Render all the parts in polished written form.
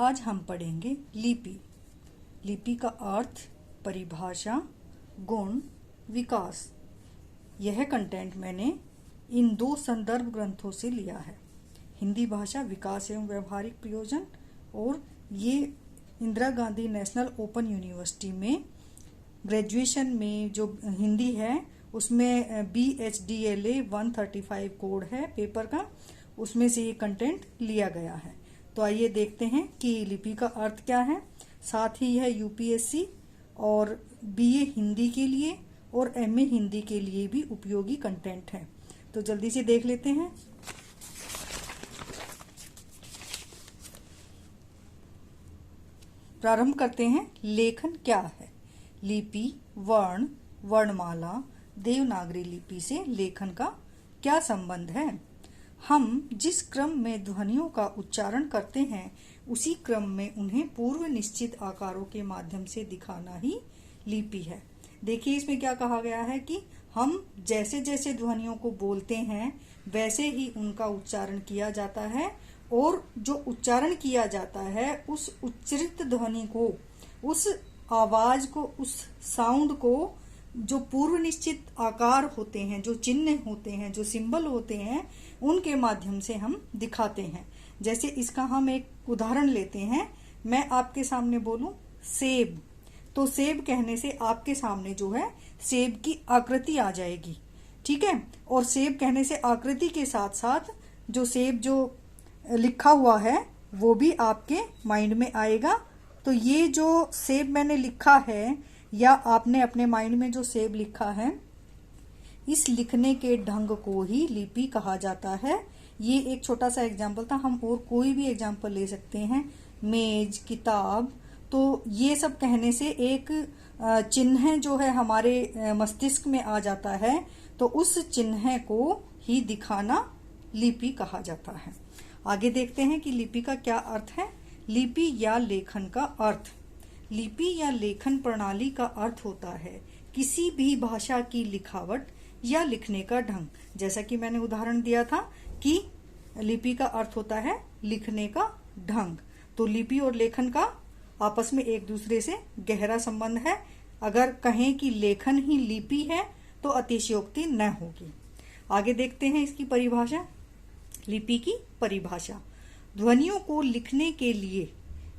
आज हम पढ़ेंगे लिपि। लिपि का अर्थ, परिभाषा, गुण, विकास। यह कंटेंट मैंने इन दो संदर्भ ग्रंथों से लिया है, हिंदी भाषा विकास एवं व्यवहारिक प्रयोजन और ये Indira Gandhi national open university में ग्रेजुएशन में जो हिंदी है उसमें BHDLA 135 कोड है पेपर का, उसमें से ये कंटेंट लिया गया है। तो आइए देखते हैं कि लिपि का अर्थ क्या है। साथ ही यह UPSC और BA हिंदी के लिए और MA हिंदी के लिए भी उपयोगी कंटेंट है। तो जल्दी से देख लेते हैं। प्रारंभ करते हैं। लेखन क्या है? लिपि वर्ण, वर्णमाला, देवनागरी लिपि से लेखन का क्या संबंध है? हम जिस क्रम में ध्वनियों का उच्चारण करते हैं उसी क्रम में उन्हें पूर्व निश्चित आकारों के माध्यम से दिखाना ही लिपि है। देखिए इसमें क्या कहा गया है कि हम जैसे जैसे ध्वनियों को बोलते हैं वैसे ही उनका उच्चारण किया जाता है और जो उच्चारण किया जाता है उस उच्चरित ध्वनि को, उस आवाज को, उस साउंड को जो पूर्व निश्चित आकार होते हैं, जो चिन्ह होते हैं, जो सिंबल होते हैं, उनके माध्यम से हम दिखाते हैं। जैसे इसका हम एक उदाहरण लेते हैं। मैं आपके सामने बोलूं सेब, तो सेब कहने से आपके सामने जो है सेब की आकृति आ जाएगी, ठीक है। और सेब कहने से आकृति के साथ साथ जो सेब जो लिखा हुआ है वो भी आपके माइंड में आएगा। तो ये जो सेब मैंने लिखा है या आपने अपने माइंड में जो सेब लिखा है, इस लिखने के ढंग को ही लिपि कहा जाता है। ये एक छोटा सा एग्जाम्पल था, हम और कोई भी एग्जाम्पल ले सकते हैं, मेज, किताब। तो ये सब कहने से एक चिन्ह जो है हमारे मस्तिष्क में आ जाता है, तो उस चिन्ह को ही दिखाना लिपि कहा जाता है। आगे देखते हैं कि लिपि का क्या अर्थ है। लिपि या लेखन का अर्थ। लिपि या लेखन प्रणाली का अर्थ होता है किसी भी भाषा की लिखावट या लिखने का ढंग। जैसा कि मैंने उदाहरण दिया था कि लिपि का अर्थ होता है लिखने का ढंग। तो लिपि और लेखन का आपस में एक दूसरे से गहरा संबंध है। अगर कहें कि लेखन ही लिपि है तो अतिशयोक्ति न होगी। आगे देखते हैं इसकी परिभाषा। लिपि की परिभाषा। ध्वनियों को लिखने के लिए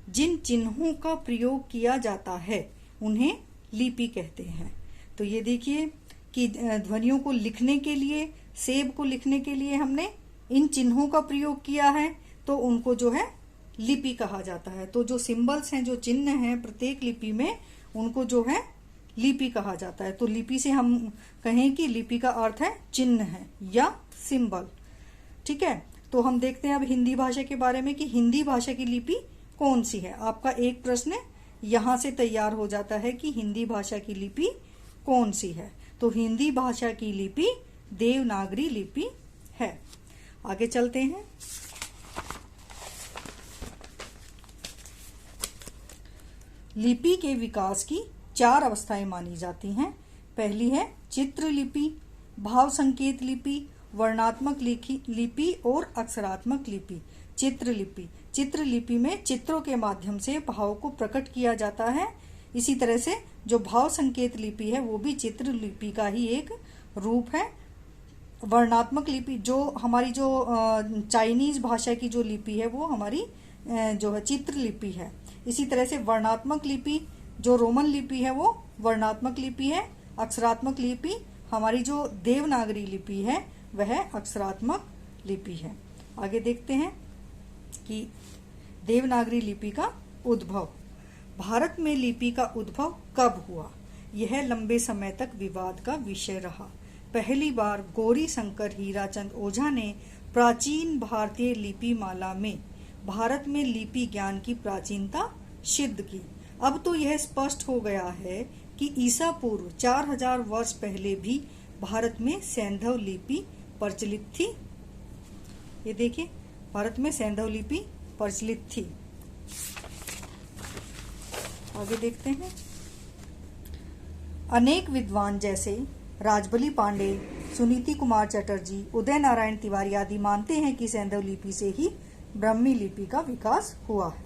जिन चिन्हों का प्रयोग किया जाता है उन्हें लिपि कहते हैं। तो ये देखिए कि ध्वनियों को लिखने के लिए, सेब को लिखने के लिए हमने इन चिन्हों का प्रयोग किया है, तो उनको जो है लिपि कहा जाता है। तो जो सिंबल्स हैं, जो चिन्ह हैं प्रत्येक लिपि में, उनको जो है लिपि कहा जाता है। तो लिपि से हम कहें कि लिपि का अर्थ है चिन्ह है या सिंबल, ठीक है। तो हम देखते हैं अब हिंदी भाषा के बारे में कि हिंदी भाषा की लिपि कौन सी है। आपका एक प्रश्न यहां से तैयार हो जाता है कि हिंदी भाषा की लिपि कौन सी है। तो हिंदी भाषा की लिपि देवनागरी लिपि है। आगे चलते हैं। लिपि के विकास की 4 अवस्थाएं मानी जाती हैं। पहली है चित्र लिपि, भाव संकेत लिपि, वर्णात्मक लिपि और अक्षरात्मक लिपि। चित्र लिपि। चित्र लिपि में चित्रों के माध्यम से भाव को प्रकट किया जाता है। इसी तरह से जो भाव संकेत लिपि है वो भी चित्र लिपि का ही एक रूप है। वर्णात्मक लिपि जो हमारी जो चाइनीज भाषा की जो लिपि है वो हमारी जो है चित्र लिपि है। इसी तरह से वर्णात्मक लिपि जो रोमन लिपि है वो वर्णात्मक लिपि है। अक्षरात्मक लिपि हमारी जो देवनागरी लिपि है वह अक्षरात्मक लिपि है। आगे देखते हैं कि देवनागरी लिपि का उद्भव। भारत में लिपि का उद्भव कब हुआ? यह लंबे समय तक विवाद का विषय रहा। पहली बार गौरी शंकर हीराचंद ओझा ने प्राचीन भारतीय लिपि माला में भारत में लिपि ज्ञान की प्राचीनता सिद्ध की। अब तो यह स्पष्ट हो गया है कि ईसा पूर्व 4000 वर्ष पहले भी भारत में सैंधव लिपि प्रचलित थी। ये देखिए, भारत में सैंधव लिपि प्रचलित थी। आगे देखते हैं। अनेक विद्वान जैसे राजबली पांडे, सुनीति कुमार चटर्जी, उदय नारायण तिवारी आदि मानते हैं कि सैंधव लिपि से ही ब्राह्मी लिपि का विकास हुआ है।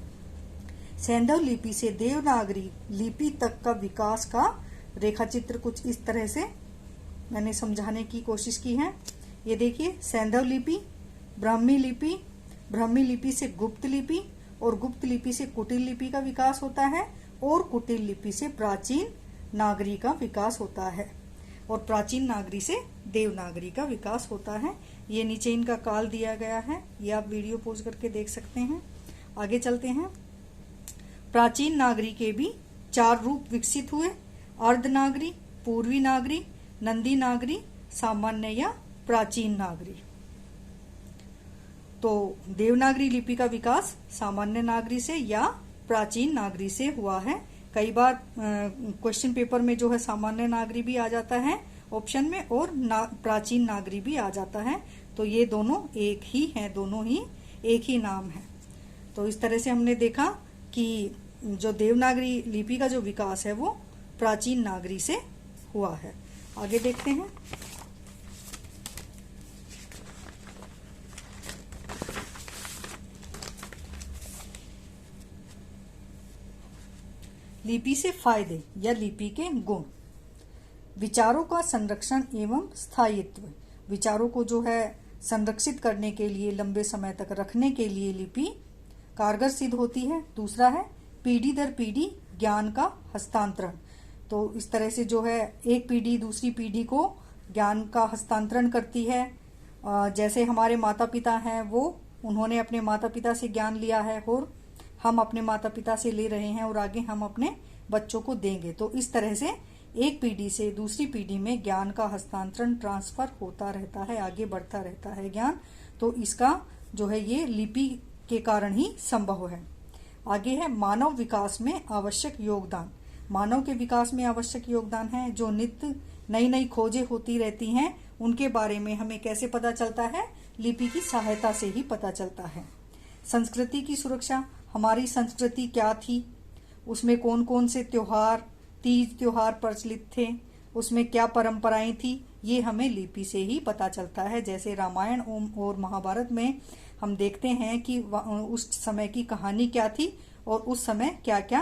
सैंधव लिपि से देवनागरी लिपि तक का विकास का रेखाचित्र कुछ इस तरह से मैंने समझाने की कोशिश की है। ये देखिए, सैंधव लिपि, ब्राह्मी लिपि, ब्राह्मी लिपि से गुप्त लिपि और गुप्त लिपि से कुटिल लिपि का विकास होता है और कुटिल लिपि से प्राचीन नागरी का विकास होता है और प्राचीन नागरी से देवनागरी का विकास होता है। ये नीचे इनका काल दिया गया है, ये आप वीडियो पॉज करके देख सकते हैं। आगे चलते हैं। प्राचीन नागरी के भी 4 रूप विकसित हुए: अर्धनागरी, पूर्वी नागरी, नंदी नागरी, सामान्य या प्राचीन नागरी। तो देवनागरी लिपि का विकास सामान्य नागरी से या प्राचीन नागरी से हुआ है। कई बार क्वेश्चन पेपर में जो है सामान्य नागरी भी आ जाता है ऑप्शन में और प्राचीन नागरी भी आ जाता है, तो ये दोनों एक ही हैं, दोनों ही एक ही नाम है। तो इस तरह से हमने देखा कि जो देवनागरी लिपि का जो विकास है वो प्राचीन नागरी से हुआ है। आगे देखते हैं। लिपि से फायदे या लिपि के गुण। विचारों का संरक्षण एवं स्थायित्व। विचारों को जो है संरक्षित करने के लिए, लंबे समय तक रखने के लिए लिपि कारगर सिद्ध होती है। दूसरा है पीढ़ी दर पीढ़ी ज्ञान का हस्तांतरण। तो इस तरह से जो है एक पीढ़ी दूसरी पीढ़ी को ज्ञान का हस्तांतरण करती है। जैसे हमारे माता पिता हैं, वो उन्होंने अपने माता पिता से ज्ञान लिया है और हम अपने माता पिता से ले रहे हैं और आगे हम अपने बच्चों को देंगे। तो इस तरह से एक पीढ़ी से दूसरी पीढ़ी में ज्ञान का हस्तांतरण, ट्रांसफर होता रहता है, आगे बढ़ता रहता है ज्ञान। तो इसका जो है ये लिपि के कारण ही संभव है। आगे है मानव विकास में आवश्यक योगदान। मानव के विकास में आवश्यक योगदान है। जो नित्य नई नई खोजें होती रहती हैं उनके बारे में हमें कैसे पता चलता है? लिपि की सहायता से ही पता चलता है। संस्कृति की सुरक्षा। हमारी संस्कृति क्या थी, उसमें कौन कौन से त्योहार, तीज त्योहार प्रचलित थे, उसमें क्या परंपराएं थी, ये हमें लिपि से ही पता चलता है। जैसे रामायण और महाभारत में हम देखते हैं कि उस समय की कहानी क्या थी और उस समय क्या क्या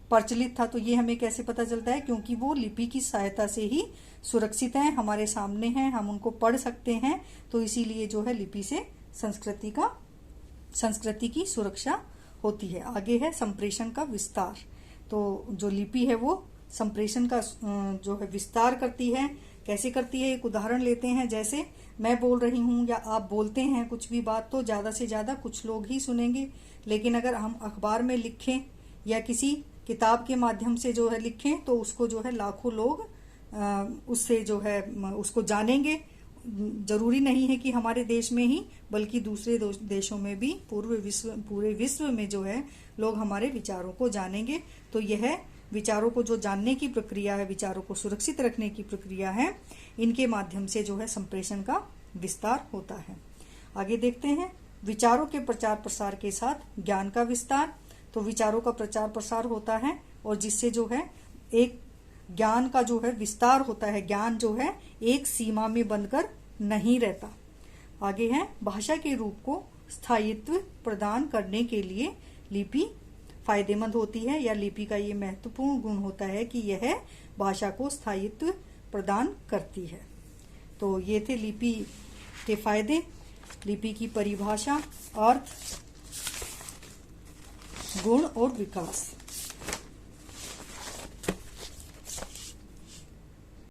प्रचलित था। तो ये हमें कैसे पता चलता है? क्योंकि वो लिपि की सहायता से ही सुरक्षित हैं, हमारे सामने हैं, हम उनको पढ़ सकते हैं। तो इसीलिए जो है लिपि से संस्कृति की सुरक्षा होती है। आगे है संप्रेषण का विस्तार। तो जो लिपि है वो संप्रेषण का जो है विस्तार करती है। कैसे करती है? एक उदाहरण लेते हैं। जैसे मैं बोल रही हूँ या आप बोलते हैं कुछ भी बात, तो ज्यादा से ज्यादा कुछ लोग ही सुनेंगे। लेकिन अगर हम अखबार में लिखें या किसी किताब के माध्यम से जो है लिखें तो उसको जो है लाखों लोग उससे जो है उसको जानेंगे। जरूरी नहीं है कि हमारे देश में ही, बल्कि दूसरे देशों में भी, पूरे विश्व में जो है लोग हमारे विचारों को जानेंगे। तो यह विचारों को जो जानने की प्रक्रिया है, विचारों को सुरक्षित रखने की प्रक्रिया है, इनके माध्यम से जो है संप्रेषण का विस्तार होता है। आगे देखते हैं विचारों के प्रचार प्रसार के साथ ज्ञान का विस्तार। तो विचारों का प्रचार प्रसार होता है और जिससे जो है एक ज्ञान का जो है विस्तार होता है। ज्ञान जो है एक सीमा में बंधकर नहीं रहता। आगे है भाषा के रूप को स्थायित्व प्रदान करने के लिए लिपि फायदेमंद होती है, या लिपि का ये महत्वपूर्ण गुण होता है कि यह भाषा को स्थायित्व प्रदान करती है। तो ये थे लिपि के फायदे, लिपि की परिभाषा, अर्थ, गुण और विकास।